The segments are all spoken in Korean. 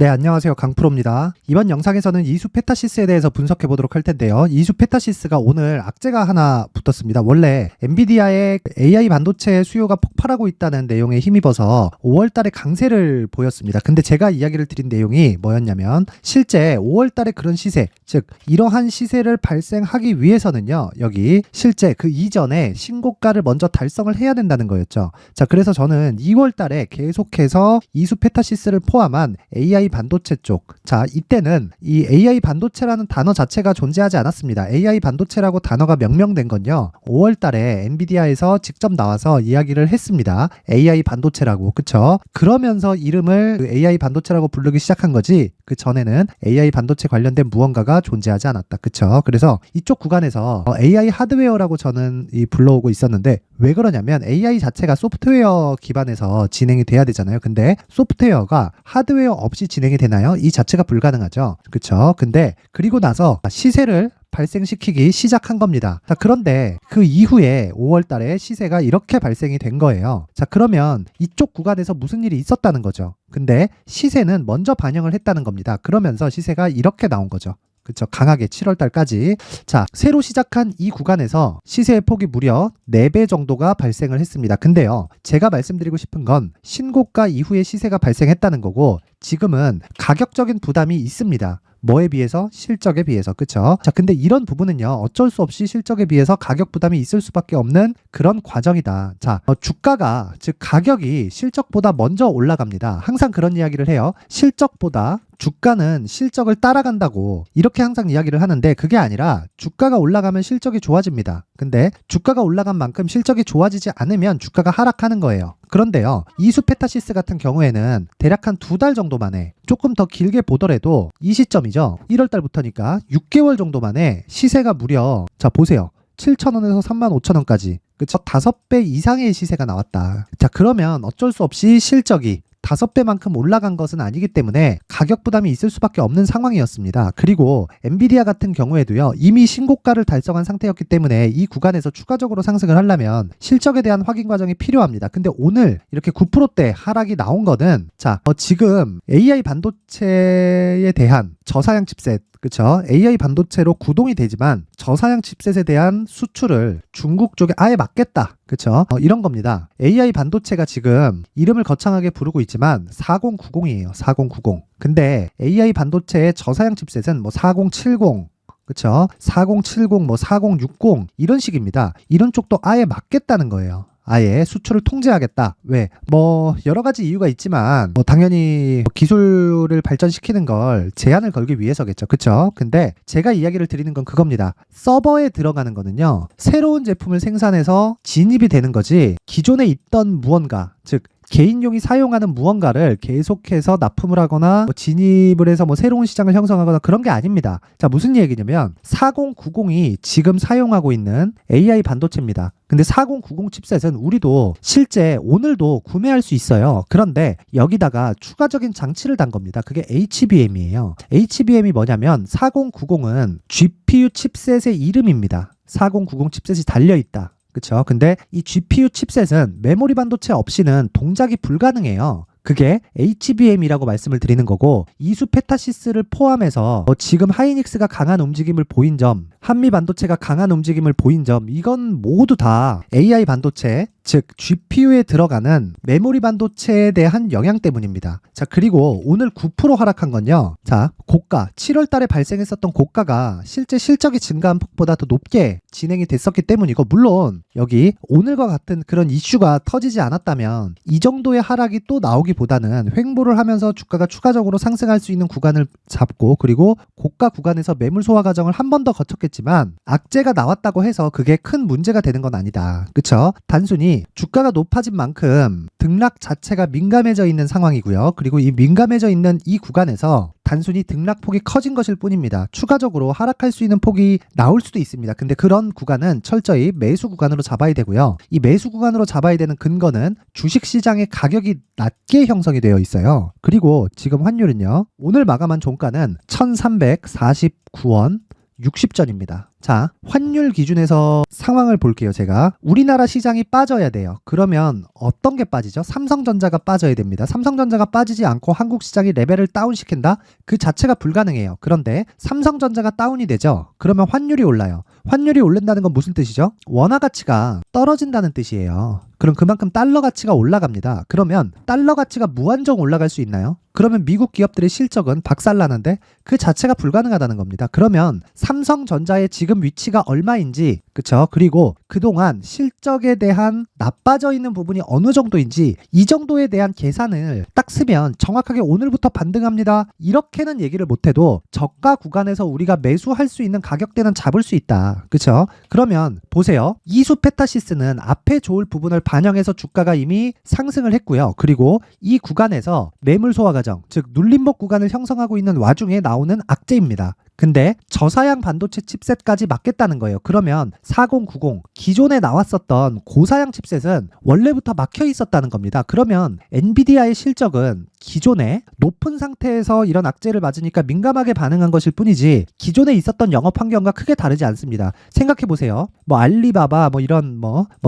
네, 안녕하세요. 강프로입니다. 이번 영상에서는 이수 페타시스에 대해서 분석해 보도록 할 텐데요. 이수 페타시스가 오늘 악재가 하나 붙었습니다. 원래 엔비디아의 AI 반도체 수요가 폭발하고 있다는 내용에 힘입어서 5월 달에 강세를 보였습니다. 근데 제가 이야기를 드린 내용이 뭐였냐면 실제 5월 달에 그런 시세, 즉 이러한 시세를 발생하기 위해서는요. 여기 실제 그 이전에 신고가를 먼저 달성을 해야 된다는 거였죠. 자, 그래서 저는 2월 달에 계속해서 이수 페타시스를 포함한 AI 반도체 쪽. 자, 이때는 이 AI 반도체라는 단어 자체가 존재하지 않았습니다. AI 반도체라고 단어가 명명된 건요. 5월 달에 엔비디아에서 직접 나와서 이야기를 했습니다. AI 반도체라고. 그쵸? 그러면서 이름을 그 AI 반도체라고 부르기 시작한 거지. 그 전에는 AI 반도체 관련된 무언가가 존재하지 않았다. 그쵸? 그래서 이쪽 구간에서 AI 하드웨어라고 저는 불러오고 있었는데 왜 그러냐면 AI 자체가 소프트웨어 기반에서 진행이 돼야 되잖아요. 근데 소프트웨어가 하드웨어 없이 진행이 되나요? 이 자체가 불가능하죠. 그쵸? 근데 그리고 나서 시세를 발생시키기 시작한 겁니다. 자, 그런데 그 이후에 5월 달에 시세가 이렇게 발생이 된 거예요. 자, 그러면 이쪽 구간에서 무슨 일이 있었다는 거죠. 근데 시세는 먼저 반영을 했다는 겁니다. 그러면서 시세가 이렇게 나온 거죠. 그쵸? 강하게 7월 달까지. 자, 새로 시작한 이 구간에서 시세의 폭이 무려 4배 정도가 발생을 했습니다. 근데요, 제가 말씀드리고 싶은 건 신고가 이후에 시세가 발생했다는 거고 지금은 가격적인 부담이 있습니다. 뭐에 비해서? 실적에 비해서. 그쵸? 자, 근데 이런 부분은요, 어쩔 수 없이 실적에 비해서 가격 부담이 있을 수밖에 없는 그런 과정이다. 자, 주가가, 즉 가격이 실적보다 먼저 올라갑니다. 항상 그런 이야기를 해요. 실적보다 주가는 실적을 따라간다고 이렇게 항상 이야기를 하는데 그게 아니라 주가가 올라가면 실적이 좋아집니다. 근데 주가가 올라간 만큼 실적이 좋아지지 않으면 주가가 하락하는 거예요. 그런데요, 이수 페타시스 같은 경우에는 대략 한 2달 정도 만에, 조금 더 길게 보더라도 이 시점이죠. 1월 달부터니까 6개월 정도 만에 시세가 무려, 자 보세요, 7,000원에서 35,000원까지 그쵸? 5배 이상의 시세가 나왔다. 자, 그러면 어쩔 수 없이 실적이 5배만큼 올라간 것은 아니기 때문에 가격 부담이 있을 수밖에 없는 상황이었습니다. 그리고 엔비디아 같은 경우에도요, 이미 신고가를 달성한 상태였기 때문에 이 구간에서 추가적으로 상승을 하려면 실적에 대한 확인 과정이 필요합니다. 근데 오늘 이렇게 9%대 하락이 나온 거는, 자, 지금 AI 반도체에 대한 저사양 칩셋, 그쵸? AI 반도체로 구동이 되지만 저사양 칩셋에 대한 수출을 중국 쪽에 아예 막겠다. 그쵸? 이런 겁니다. AI 반도체가 지금 이름을 거창하게 부르고 있지만 4090이에요. 4090. 근데 AI 반도체의 저사양 칩셋은 뭐 4070, 그쵸? 4070, 뭐 4060 이런 식입니다. 이런 쪽도 아예 막겠다는 거예요. 아예 수출을 통제하겠다. 왜? 뭐 여러 가지 이유가 있지만 뭐 당연히 기술을 발전시키는 걸 제한을 걸기 위해서겠죠. 그쵸? 근데 제가 이야기를 드리는 건 그겁니다. 서버에 들어가는 거는요, 새로운 제품을 생산해서 진입이 되는 거지 기존에 있던 무언가, 즉 개인용이 사용하는 무언가를 계속해서 납품을 하거나 뭐 진입을 해서 뭐 새로운 시장을 형성하거나 그런 게 아닙니다. 자, 무슨 얘기냐면 4090이 지금 사용하고 있는 AI 반도체입니다. 근데 4090 칩셋은 우리도 실제 오늘도 구매할 수 있어요. 그런데 여기다가 추가적인 장치를 단 겁니다. 그게 HBM이에요. HBM이 뭐냐면 4090은 GPU 칩셋의 이름입니다. 4090 칩셋이 달려있다. 그쵸? 근데 이 GPU 칩셋은 메모리 반도체 없이는 동작이 불가능해요. 그게 HBM이라고 말씀을 드리는 거고, 이수 페타시스를 포함해서 지금 하이닉스가 강한 움직임을 보인 점, 한미 반도체가 강한 움직임을 보인 점, 이건 모두 다 AI 반도체, 즉 GPU에 들어가는 메모리 반도체에 대한 영향 때문입니다. 자, 그리고 오늘 9% 하락한 건요, 자, 고가, 7월 달에 발생했었던 고가가 실제 실적이 증가한 폭보다 더 높게 진행이 됐었기 때문이고, 물론 여기 오늘과 같은 그런 이슈가 터지지 않았다면 이 정도의 하락이 또 나오기보다는 횡보를 하면서 주가가 추가적으로 상승할 수 있는 구간을 잡고, 그리고 고가 구간에서 매물 소화 과정을 한 번 더 거쳤겠지만 악재가 나왔다고 해서 그게 큰 문제가 되는 건 아니다. 그쵸? 단순히 주가가 높아진 만큼 등락 자체가 민감해져 있는 상황이고요. 그리고 이 민감해져 있는 이 구간에서 단순히 등락폭이 커진 것일 뿐입니다. 추가적으로 하락할 수 있는 폭이 나올 수도 있습니다. 근데 그런 구간은 철저히 매수 구간으로 잡아야 되고요. 이 매수 구간으로 잡아야 되는 근거는 주식시장의 가격이 낮게 형성이 되어 있어요. 그리고 지금 환율은요, 오늘 마감한 종가는 1349원 60전입니다. 자, 환율 기준에서 상황을 볼게요. 제가 우리나라 시장이 빠져야 돼요. 그러면 어떤 게 빠지죠? 삼성전자가 빠져야 됩니다. 삼성전자가 빠지지 않고 한국 시장이 레벨을 다운시킨다? 그 자체가 불가능해요. 그런데 삼성전자가 다운이 되죠. 그러면 환율이 올라요. 환율이 오른다는 건 무슨 뜻이죠? 원화 가치가 떨어진다는 뜻이에요. 그럼 그만큼 달러 가치가 올라갑니다. 그러면 달러 가치가 무한정 올라갈 수 있나요? 그러면 미국 기업들의 실적은 박살나는데 그 자체가 불가능하다는 겁니다. 그러면 삼성전자의 지금 위치가 얼마인지, 그쵸? 그리고 그동안 실적에 대한 나빠져 있는 부분이 어느 정도인지 이 정도에 대한 계산을 딱 쓰면 정확하게 오늘부터 반등합니다. 이렇게는 얘기를 못해도 저가 구간에서 우리가 매수할 수 있는 가격대는 잡을 수 있다. 그쵸? 그러면 보세요. 이수 페타시스는 앞에 좋을 부분을 반영해서 주가가 이미 상승을 했고요. 그리고 이 구간에서 매물 소화 과정, 즉 눌림목 구간을 형성하고 있는 와중에 나오는 악재입니다. 근데 저사양 반도체 칩셋까지 막겠다는 거예요. 그러면 4090 기존에 나왔었던 고사양 칩셋은 원래부터 막혀 있었다는 겁니다. 그러면 엔비디아의 실적은 기존에 높은 상태에서 이런 악재를 맞으니까 민감하게 반응한 것일 뿐이지 기존에 있었던 영업 환경과 크게 다르지 않습니다. 생각해 보세요. 뭐 알리바바 이런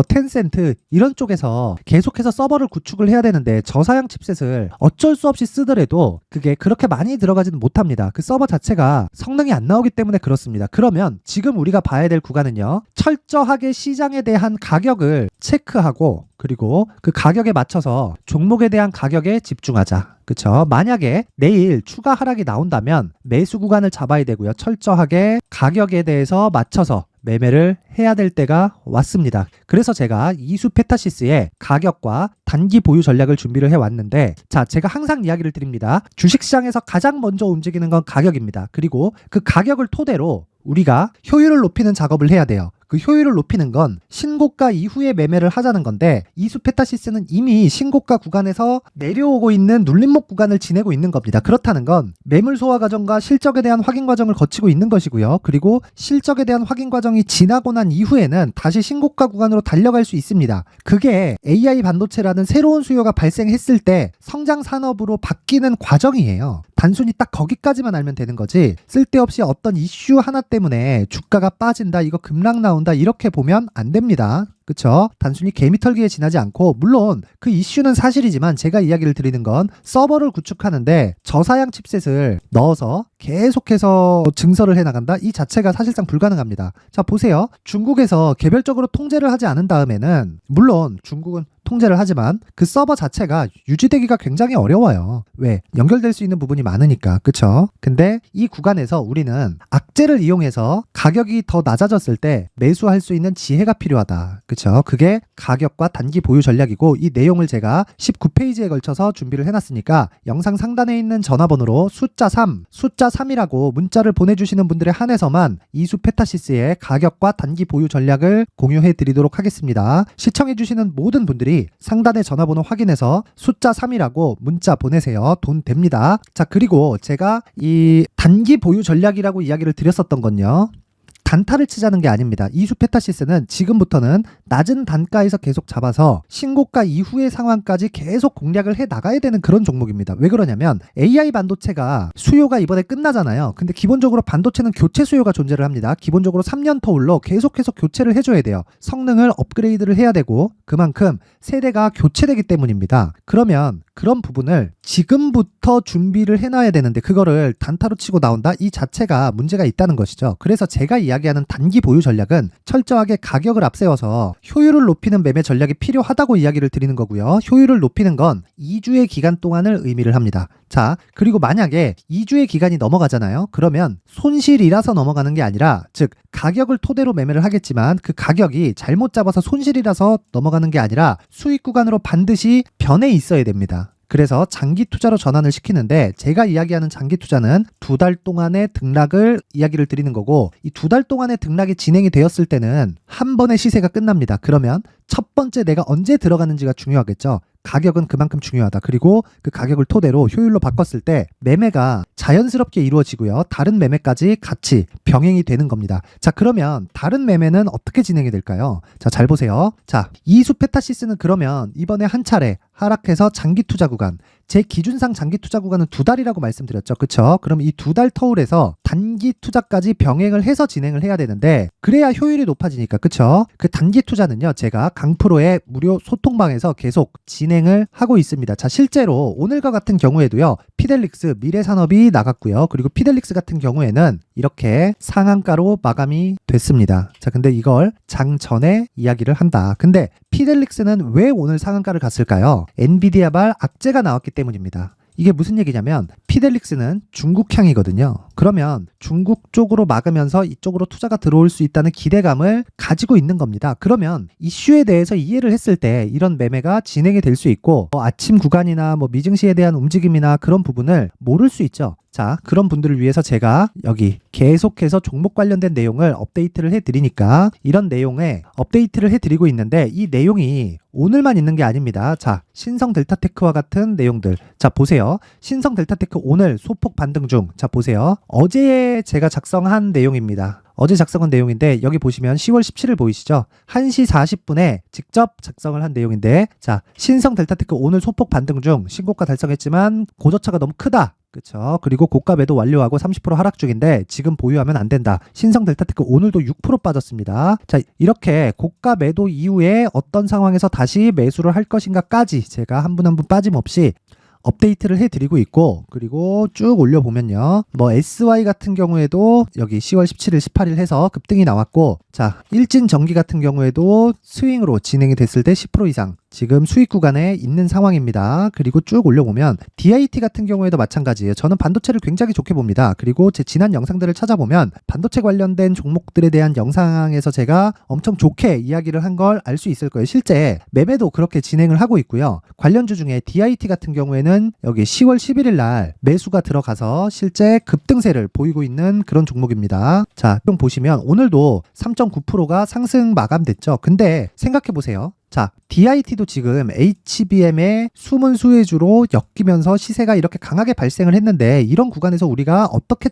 텐센트 이런 쪽에서 계속해서 서버를 구축을 해야 되는데 저사양 칩셋을 어쩔 수 없이 쓰더라도 그게 그렇게 많이 들어가지는 못합니다. 그 서버 자체가 성능이 안 나오기 때문에 그렇습니다. 그러면 지금 우리가 봐야 될 구간은요. 철저하게 시장에 대한 가격을 체크하고 그리고 그 가격에 맞춰서 종목에 대한 가격에 집중하자. 그쵸? 만약에 내일 추가 하락이 나온다면 매수 구간을 잡아야 되고요. 철저하게 가격에 대해서 맞춰서 매매를 해야 될 때가 왔습니다. 그래서 제가 이수 페타시스의 가격과 단기 보유 전략을 준비를 해왔는데, 자, 제가 항상 이야기를 드립니다. 주식시장에서 가장 먼저 움직이는 건 가격입니다. 그리고 그 가격을 토대로 우리가 효율을 높이는 작업을 해야 돼요. 그 효율을 높이는 건 신고가 이후에 매매를 하자는 건데 이수 페타시스는 이미 신고가 구간에서 내려오고 있는 눌림목 구간을 지내고 있는 겁니다. 그렇다는 건 매물 소화 과정과 실적에 대한 확인 과정을 거치고 있는 것이고요. 그리고 실적에 대한 확인 과정이 지나고 난 이후에는 다시 신고가 구간으로 달려갈 수 있습니다. 그게 AI 반도체라는 새로운 수요가 발생했을 때 성장 산업으로 바뀌는 과정이에요. 단순히 딱 거기까지만 알면 되는 거지 쓸데없이 어떤 이슈 하나 때문에 주가가 빠진다, 이거 급락 나온다 이렇게 보면 안 됩니다. 그쵸? 단순히 개미털기에 지나지 않고, 물론 그 이슈는 사실이지만 제가 이야기를 드리는 건 서버를 구축하는데 저사양 칩셋을 넣어서 계속해서 증설을 해나간다? 이 자체가 사실상 불가능합니다. 자, 보세요. 중국에서 개별적으로 통제를 하지 않은 다음에는, 물론 중국은 통제를 하지만 그 서버 자체가 유지되기가 굉장히 어려워요. 왜? 연결될 수 있는 부분이 많으니까. 그쵸? 근데 이 구간에서 우리는 악재를 이용해서 가격이 더 낮아졌을 때 매수할 수 있는 지혜가 필요하다. 그쵸? 그게 가격과 단기 보유 전략이고, 이 내용을 제가 19페이지에 걸쳐서 준비를 해놨으니까 영상 상단에 있는 전화번호로 숫자 3이라고 문자를 보내주시는 분들에 한해서만 이수 페타시스의 가격과 단기 보유 전략을 공유해 드리도록 하겠습니다. 시청해주시는 모든 분들이 상단의 전화번호 확인해서 숫자 3이라고 문자 보내세요. 돈 됩니다. 자, 그리고 제가 이 단기 보유 전략이라고 이야기를 드렸었던 건요. 단타를 치자는 게 아닙니다. 이수 페타시스는 지금부터는 낮은 단가에서 계속 잡아서 신고가 이후의 상황까지 계속 공략을 해 나가야 되는 그런 종목입니다. 왜 그러냐면 AI 반도체가 수요가 이번에 끝나잖아요. 근데 기본적으로 반도체는 교체 수요가 존재를 합니다. 기본적으로 3년 터울로 계속해서 교체를 해줘야 돼요. 성능을 업그레이드를 해야 되고 그만큼 세대가 교체되기 때문입니다. 그러면 그런 부분을 지금부터 준비를 해놔야 되는데 그거를 단타로 치고 나온다? 이 자체가 문제가 있다는 것이죠. 그래서 제가 이야기하는 단기 보유 전략은 철저하게 가격을 앞세워서 효율을 높이는 매매 전략이 필요하다고 이야기를 드리는 거고요. 효율을 높이는 건 2주의 기간 동안을 의미를 합니다. 자, 그리고 만약에 2주의 기간이 넘어가잖아요. 그러면 손실이라서 넘어가는 게 아니라, 즉 가격을 토대로 매매를 하겠지만 그 가격이 잘못 잡아서 손실이라서 넘어가는 게 아니라 수익 구간으로 반드시 변해 있어야 됩니다. 그래서 장기 투자로 전환을 시키는데, 제가 이야기하는 장기 투자는 2달 동안의 등락을 이야기를 드리는 거고, 이 2달 동안의 등락이 진행이 되었을 때는 한 번의 시세가 끝납니다. 그러면 첫 번째 내가 언제 들어가는지가 중요하겠죠. 가격은 그만큼 중요하다. 그리고 그 가격을 토대로 효율로 바꿨을 때 매매가 자연스럽게 이루어지고요. 다른 매매까지 같이 병행이 되는 겁니다. 자, 그러면 다른 매매는 어떻게 진행이 될까요? 자, 잘 보세요. 자, 이수 페타시스는 그러면 이번에 한 차례 하락해서 장기 투자 구간, 제 기준상 장기 투자 구간은 2달이라고 말씀드렸죠. 그쵸? 그럼 이 2달 터울에서 단기 투자까지 병행을 해서 진행을 해야 되는데 그래야 효율이 높아지니까. 그쵸? 그 단기 투자는요, 제가 강프로의 무료 소통방에서 계속 진행을 하고 있습니다. 자, 실제로 오늘과 같은 경우에도요, 피델릭스 미래산업이 나갔고요. 그리고 피델릭스 같은 경우에는 이렇게 상한가로 마감이 됐습니다. 자, 근데 이걸 장 전에 이야기를 한다. 근데 피델릭스는 왜 오늘 상한가를 갔을까요? 엔비디아발 악재가 나왔기 때문입니다. 이게 무슨 얘기냐면 피델릭스는 중국향이거든요. 그러면 중국 쪽으로 막으면서 이쪽으로 투자가 들어올 수 있다는 기대감을 가지고 있는 겁니다. 그러면 이슈에 대해서 이해를 했을 때 이런 매매가 진행이 될 수 있고 아침 구간이나 미증시에 대한 움직임이나 그런 부분을 모를 수 있죠. 자, 그런 분들을 위해서 제가 여기 계속해서 종목 관련된 내용을 업데이트를 해드리니까 이런 내용에 업데이트를 해드리고 있는데 이 내용이 오늘만 있는 게 아닙니다. 자, 신성 델타테크와 같은 내용들. 자, 보세요. 신성 델타테크 오늘 소폭 반등 중. 자, 보세요. 어제 제가 작성한 내용입니다. 어제 작성한 내용인데 여기 보시면 10월 17일 보이시죠? 1시 40분에 직접 작성을 한 내용인데 자, 신성 델타테크 오늘 소폭 반등 중 신고가 달성했지만 고저차가 너무 크다. 그쵸. 그리고 고가 매도 완료하고 30% 하락 중인데 지금 보유하면 안 된다. 신성 델타테크 오늘도 6% 빠졌습니다. 자, 이렇게 고가 매도 이후에 어떤 상황에서 다시 매수를 할 것인가까지 제가 한 분 한 분 빠짐없이 업데이트를 해드리고 있고, 그리고 쭉 올려보면요, SY 같은 경우에도 여기 10월 17일 18일 해서 급등이 나왔고, 자, 일진전기 같은 경우에도 스윙으로 진행이 됐을 때 10% 이상 지금 수익 구간에 있는 상황입니다. 그리고 쭉 올려보면 DIT 같은 경우에도 마찬가지예요. 저는 반도체를 굉장히 좋게 봅니다. 그리고 제 지난 영상들을 찾아보면 반도체 관련된 종목들에 대한 영상에서 제가 엄청 좋게 이야기를 한 걸 알 수 있을 거예요. 실제 매매도 그렇게 진행을 하고 있고요. 관련주 중에 DIT 같은 경우에는 여기 10월 11일 날 매수가 들어가서 실제 급등세를 보이고 있는 그런 종목입니다. 자, 좀 보시면 오늘도 3.9%가 상승 마감됐죠. 근데 생각해 보세요. 자, DIT도 지금 HBM의 숨은 수혜주로 엮이면서 시세가 이렇게 강하게 발생을 했는데 이런 구간에서 우리가 어떻게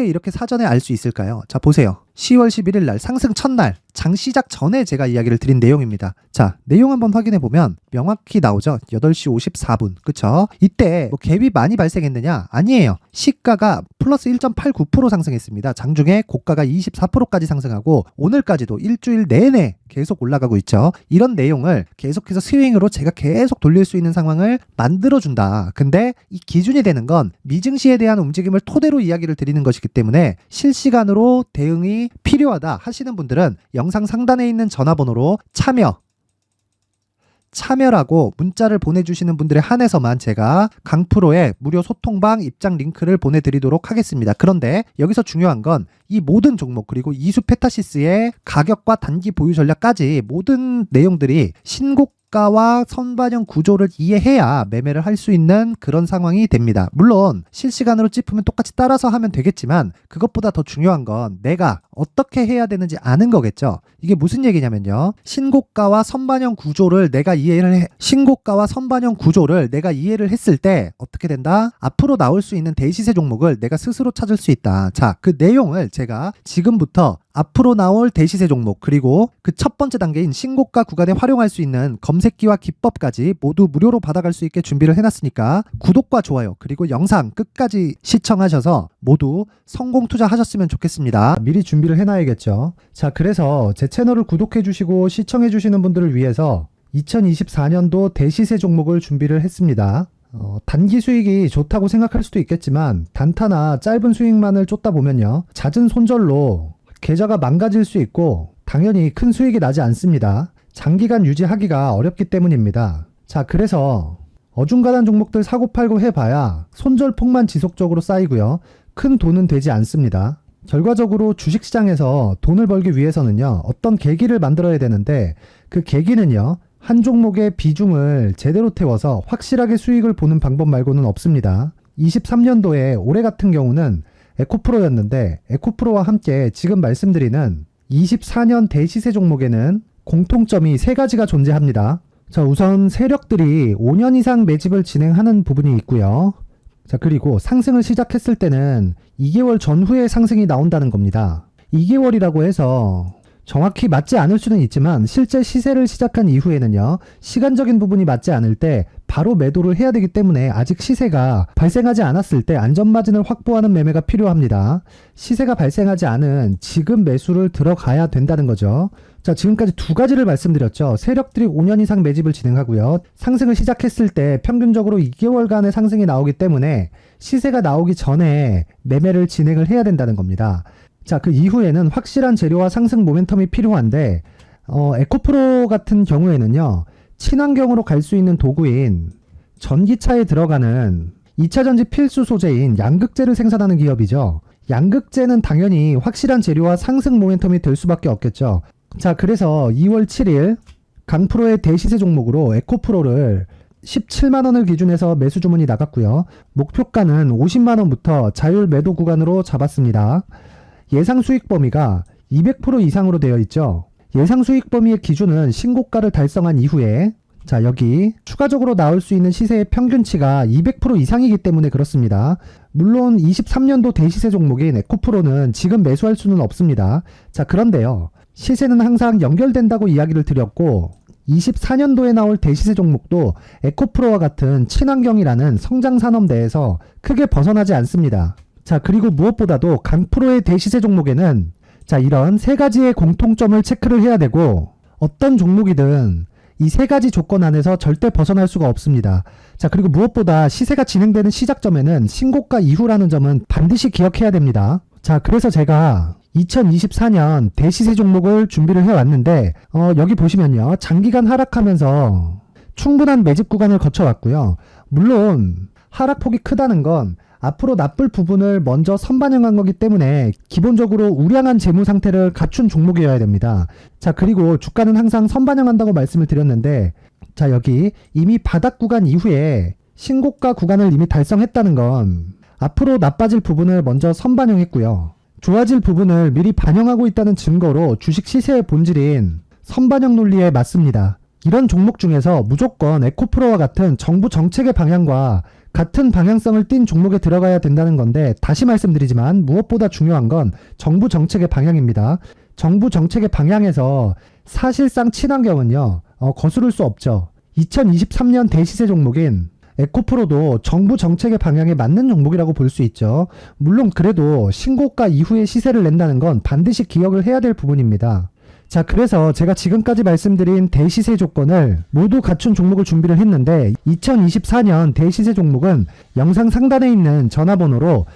이렇게 사전에 알 수 있을까요? 자, 보세요. 10월 11일 날 상승 첫날 장 시작 전에 제가 이야기를 드린 내용입니다. 자, 내용 한번 확인해 보면 명확히 나오죠. 8시 54분. 그쵸? 이때 갭이 많이 발생했느냐? 아니에요. 시가가 플러스 1.89% 상승했습니다. 장중에 고가가 24%까지 상승하고 오늘까지도 일주일 내내 계속 올라가고 있죠. 이런 내용을 계속해서 스윙으로 제가 계속 돌릴 수 있는 상황을 만들어준다. 근데 이 기준이 되는 건 미증시에 대한 움직임을 토대로 이야기를 드리는 것이기 때문에 실시간으로 대응이 필요하다 하시는 분들은 영상 상단에 있는 전화번호로 참여라고 문자를 보내주시는 분들에 한해서만 제가 강프로의 무료 소통방 입장 링크를 보내드리도록 하겠습니다. 그런데 여기서 중요한 건 이 모든 종목 그리고 이수 페타시스의 가격과 단기 보유 전략까지 모든 내용들이 신고가와 선반영 구조를 이해해야 매매를 할 수 있는 그런 상황이 됩니다. 물론 실시간으로 짚으면 똑같이 따라서 하면 되겠지만 그것보다 더 중요한 건 내가 어떻게 해야 되는지 아는 거겠죠. 이게 무슨 얘기냐면요, 신고가와 선반영 구조를 내가 이해를 했을 때 어떻게 된다? 앞으로 나올 수 있는 대시세 종목을 내가 스스로 찾을 수 있다. 자, 그 내용을 제가 지금부터 앞으로 나올 대시세 종목 그리고 그 첫 번째 단계인 신고가 구간에 활용할 수 있는 검색기와 기법까지 모두 무료로 받아갈 수 있게 준비를 해놨으니까 구독과 좋아요 그리고 영상 끝까지 시청하셔서 모두 성공 투자하셨으면 좋겠습니다. 미리 준비를 해놔야겠죠. 자, 그래서 제 채널을 구독해주시고 시청해주시는 분들을 위해서 2024년도 대시세 종목을 준비를 했습니다. 단기 수익이 좋다고 생각할 수도 있겠지만 단타나 짧은 수익만을 쫓다 보면요, 잦은 손절로 계좌가 망가질 수 있고 당연히 큰 수익이 나지 않습니다. 장기간 유지하기가 어렵기 때문입니다. 자, 그래서 어중간한 종목들 사고팔고 해봐야 손절폭만 지속적으로 쌓이고요, 큰 돈은 되지 않습니다. 결과적으로 주식시장에서 돈을 벌기 위해서는요, 어떤 계기를 만들어야 되는데 그 계기는요, 한 종목의 비중을 제대로 태워서 확실하게 수익을 보는 방법 말고는 없습니다. 23년도에 올해 같은 경우는 에코프로였는데 에코프로와 함께 지금 말씀드리는 24년 대시세 종목에는 공통점이 3가지가 존재합니다. 자, 우선 세력들이 5년 이상 매집을 진행하는 부분이 있고요. 자, 그리고 상승을 시작했을 때는 2개월 전후에 상승이 나온다는 겁니다. 2개월이라고 해서 정확히 맞지 않을 수는 있지만 실제 시세를 시작한 이후에는요, 시간적인 부분이 맞지 않을 때 바로 매도를 해야 되기 때문에 아직 시세가 발생하지 않았을 때 안전마진을 확보하는 매매가 필요합니다. 시세가 발생하지 않은 지금 매수를 들어가야 된다는 거죠. 자, 지금까지 두 가지를 말씀드렸죠. 세력들이 5년 이상 매집을 진행하고요. 상승을 시작했을 때 평균적으로 2개월간의 상승이 나오기 때문에 시세가 나오기 전에 매매를 진행을 해야 된다는 겁니다. 자, 그 이후에는 확실한 재료와 상승 모멘텀이 필요한데 에코프로 같은 경우에는요, 친환경으로 갈 수 있는 도구인 전기차에 들어가는 2차전지 필수 소재인 양극재를 생산하는 기업이죠. 양극재는 당연히 확실한 재료와 상승 모멘텀이 될 수밖에 없겠죠. 자, 그래서 2월 7일 강프로의 대시세 종목으로 에코프로를 17만원을 기준해서 매수 주문이 나갔고요. 목표가는 50만원부터 자율 매도 구간으로 잡았습니다. 예상 수익 범위가 200% 이상으로 되어 있죠. 예상 수익 범위의 기준은 신고가를 달성한 이후에, 자, 여기 추가적으로 나올 수 있는 시세의 평균치가 200% 이상이기 때문에 그렇습니다. 물론 23년도 대시세 종목인 에코프로는 지금 매수할 수는 없습니다. 자, 그런데요, 시세는 항상 연결된다고 이야기를 드렸고 24년도에 나올 대시세 종목도 에코프로와 같은 친환경이라는 성장산업대에서 크게 벗어나지 않습니다. 자, 그리고 무엇보다도 강프로의 대시세 종목에는 자, 이런 세 가지의 공통점을 체크를 해야 되고 어떤 종목이든 이 세 가지 조건 안에서 절대 벗어날 수가 없습니다. 자, 그리고 무엇보다 시세가 진행되는 시작점에는 신고가 이후라는 점은 반드시 기억해야 됩니다. 자, 그래서 제가 2024년 대시세 종목을 준비를 해왔는데 여기 보시면요, 장기간 하락하면서 충분한 매집 구간을 거쳐왔고요. 물론 하락폭이 크다는 건 앞으로 나쁠 부분을 먼저 선반영한 거기 때문에 기본적으로 우량한 재무 상태를 갖춘 종목이어야 됩니다. 자, 그리고 주가는 항상 선반영한다고 말씀을 드렸는데, 자, 여기 이미 바닥 구간 이후에 신고가 구간을 이미 달성했다는 건 앞으로 나빠질 부분을 먼저 선반영했고요. 좋아질 부분을 미리 반영하고 있다는 증거로 주식 시세의 본질인 선반영 논리에 맞습니다. 이런 종목 중에서 무조건 에코프로와 같은 정부 정책의 방향과 같은 방향성을 띈 종목에 들어가야 된다는 건데, 다시 말씀드리지만 무엇보다 중요한 건 정부 정책의 방향입니다. 정부 정책의 방향에서 사실상 친환경은요, 거스를 수 없죠. 2023년 대시세 종목인 에코프로도 정부 정책의 방향에 맞는 종목이라고 볼 수 있죠. 물론 그래도 신고가 이후에 시세를 낸다는 건 반드시 기억을 해야 될 부분입니다. 자, 그래서 제가 지금까지 말씀드린 대시세 조건을 모두 갖춘 종목을 준비를 했는데, 2024년 대시세 종목은 영상 상단에 있는 전화번호로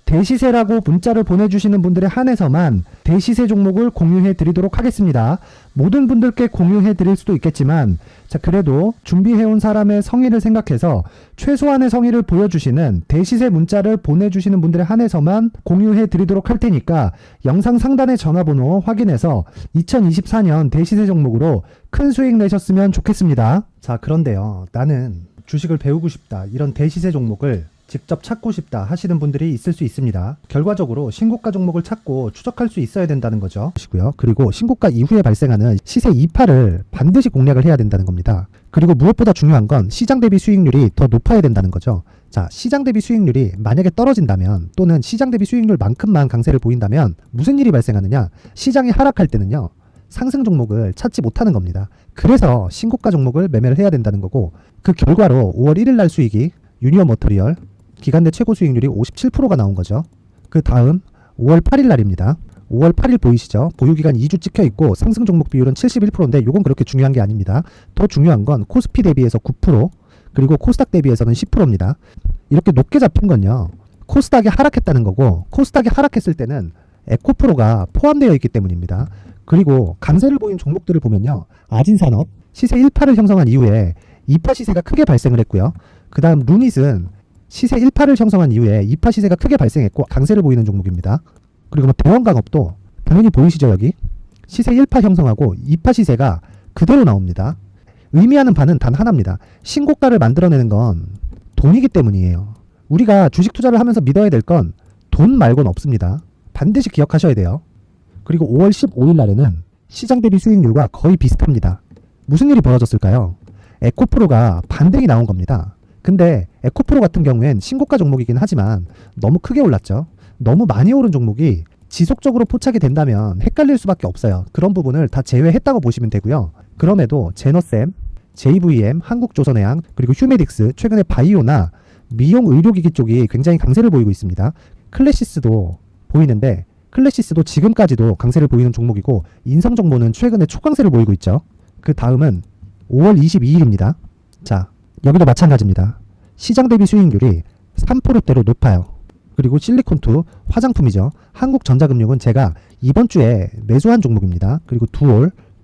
대시세라고 문자를 보내주시는 분들에 한해서만 대시세 종목을 공유해 드리도록 하겠습니다. 모든 분들께 공유해 드릴 수도 있겠지만, 자, 그래도 준비해온 사람의 성의를 생각해서 최소한의 성의를 보여주시는 대시세 문자를 보내주시는 분들에 한해서만 공유해 드리도록 할 테니까 영상 상단의 전화번호 확인해서 2024년 대시세 종목으로 큰 수익 내셨으면 좋겠습니다. 자, 그런데요, 나는 주식을 배우고 싶다, 이런 대시세 종목을 직접 찾고 싶다 하시는 분들이 있을 수 있습니다. 결과적으로 신고가 종목을 찾고 추적할 수 있어야 된다는 거죠. 그리고 신고가 이후에 발생하는 시세 이파를 반드시 공략을 해야 된다는 겁니다. 그리고 무엇보다 중요한 건 시장 대비 수익률이 더 높아야 된다는 거죠. 자, 시장 대비 수익률이 만약에 떨어진다면, 또는 시장 대비 수익률만큼만 강세를 보인다면 무슨 일이 발생하느냐? 시장이 하락할 때는요, 상승 종목을 찾지 못하는 겁니다. 그래서 신고가 종목을 매매를 해야 된다는 거고, 그 결과로 5월 1일 날 수익이 유니어 머터리얼 기간 내 최고 수익률이 57%가 나온 거죠. 그 다음 5월 8일 날입니다. 5월 8일 보이시죠? 보유기간 2주 찍혀 있고 상승 종목 비율은 71%인데 이건 그렇게 중요한 게 아닙니다. 더 중요한 건 코스피 대비해서 9%, 그리고 코스닥 대비해서는 10%입니다. 이렇게 높게 잡힌 건요, 코스닥이 하락했다는 거고, 코스닥이 하락했을 때는 에코프로가 포함되어 있기 때문입니다. 그리고 강세를 보인 종목들을 보면요, 아진산업 시세 1파를 형성한 이후에 2파 시세가 크게 발생을 했고요. 그 다음 루닛은 시세 1파를 형성한 이후에 2파 시세가 크게 발생했고 강세를 보이는 종목입니다. 그리고 뭐 대원강업도 당연히 보이시죠? 여기 시세 1파 형성하고 2파 시세가 그대로 나옵니다. 의미하는 바는 단 하나입니다. 신고가를 만들어내는 건 돈이기 때문이에요. 우리가 주식 투자를 하면서 믿어야 될 건 돈 말고는 없습니다. 반드시 기억하셔야 돼요. 그리고 5월 15일 날에는 시장 대비 수익률과 거의 비슷합니다. 무슨 일이 벌어졌을까요? 에코프로가 반등이 나온 겁니다. 근데 에코프로 같은 경우엔 신고가 종목이긴 하지만 너무 크게 올랐죠. 너무 많이 오른 종목이 지속적으로 포착이 된다면 헷갈릴 수밖에 없어요. 그런 부분을 다 제외했다고 보시면 되고요. 그럼에도 제너셈, JVM, 한국조선해양, 그리고 휴메딕스, 최근에 바이오나 미용 의료기기 쪽이 굉장히 강세를 보이고 있습니다. 클래시스도 보이는데 클래시스도 지금까지도 강세를 보이는 종목이고 인성정보는 최근에 초강세를 보이고 있죠. 그 다음은 5월 22일입니다. 자, 여기도 마찬가지입니다. 시장 대비 수익률이 3%대로 높아요. 그리고 실리콘2 화장품이죠. 한국전자금융은 제가 이번 주에 매수한 종목입니다. 그리고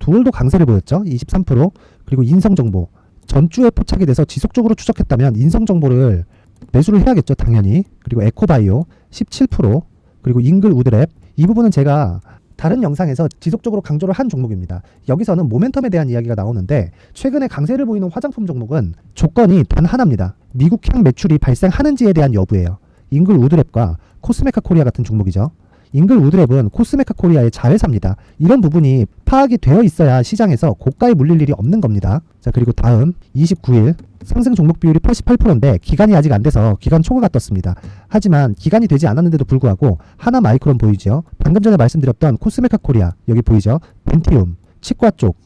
두올도 강세를 보였죠. 23%. 그리고 인성정보 전주에 포착이 돼서 지속적으로 추적했다면 인성정보를 매수를 해야겠죠. 당연히. 그리고 에코바이오 17%. 그리고 잉글 우드랩 이 부분은 제가 다른 영상에서 지속적으로 강조를 한 종목입니다. 여기서는 모멘텀에 대한 이야기가 나오는데 최근에 강세를 보이는 화장품 종목은 조건이 단 하나입니다. 미국향 매출이 발생하는지에 대한 여부예요. 잉글 우드랩과 코스메카 코리아 같은 종목이죠. 잉글 우드랩은 코스메카 코리아의 자회사입니다. 이런 부분이 파악이 되어 있어야 시장에서 고가에 물릴 일이 없는 겁니다. 자, 그리고 다음 29일 상승 종목 비율이 88%인데 기간이 아직 안 돼서 기간 초과가 떴습니다. 하지만 기간이 되지 않았는데도 불구하고 하나 마이크론 보이죠. 방금 전에 말씀드렸던 코스메카 코리아 여기 보이죠. 벤티움, 치과 쪽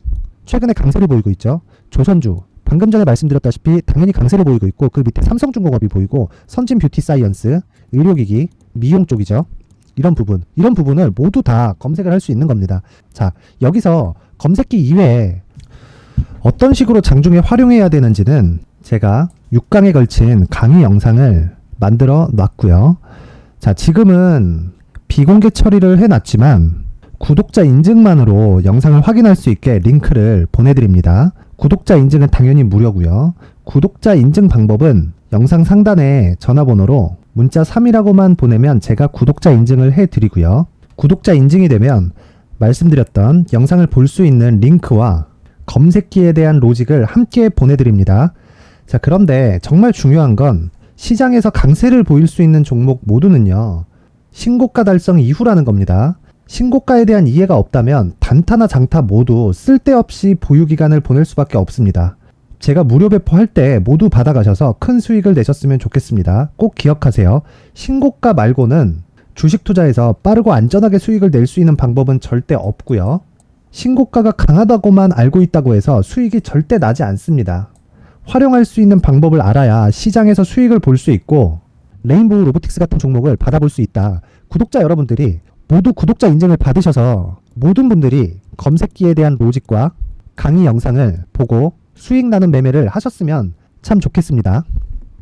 최근에 강세를 보이고 있죠. 조선주 방금 전에 말씀드렸다시피 당연히 강세를 보이고 있고 그 밑에 삼성중공업이 보이고 선진 뷰티 사이언스, 의료기기, 미용 쪽이죠. 이런 부분을 모두 다 검색을 할 수 있는 겁니다. 자, 여기서 검색기 이외에 어떤 식으로 장중에 활용해야 되는지는 제가 6강에 걸친 강의 영상을 만들어 놨고요. 자, 지금은 비공개 처리를 해놨지만 구독자 인증만으로 영상을 확인할 수 있게 링크를 보내드립니다. 구독자 인증은 당연히 무료고요. 구독자 인증 방법은 영상 상단에 전화번호로 문자 3이라고만 보내면 제가 구독자 인증을 해드리고요. 구독자 인증이 되면 말씀드렸던 영상을 볼 수 있는 링크와 검색기에 대한 로직을 함께 보내드립니다. 자, 그런데 정말 중요한 건 시장에서 강세를 보일 수 있는 종목 모두는요. 신고가 달성 이후라는 겁니다. 신고가에 대한 이해가 없다면 단타나 장타 모두 쓸데없이 보유기간을 보낼 수밖에 없습니다. 제가 무료 배포할 때 모두 받아가셔서 큰 수익을 내셨으면 좋겠습니다. 꼭 기억하세요. 신고가 말고는 주식 투자에서 빠르고 안전하게 수익을 낼 수 있는 방법은 절대 없고요. 신고가가 강하다고만 알고 있다고 해서 수익이 절대 나지 않습니다. 활용할 수 있는 방법을 알아야 시장에서 수익을 볼 수 있고 레인보우 로보틱스 같은 종목을 받아볼 수 있다. 구독자 여러분들이 모두 구독자 인증을 받으셔서 모든 분들이 검색기에 대한 로직과 강의 영상을 보고 수익 나는 매매를 하셨으면 참 좋겠습니다.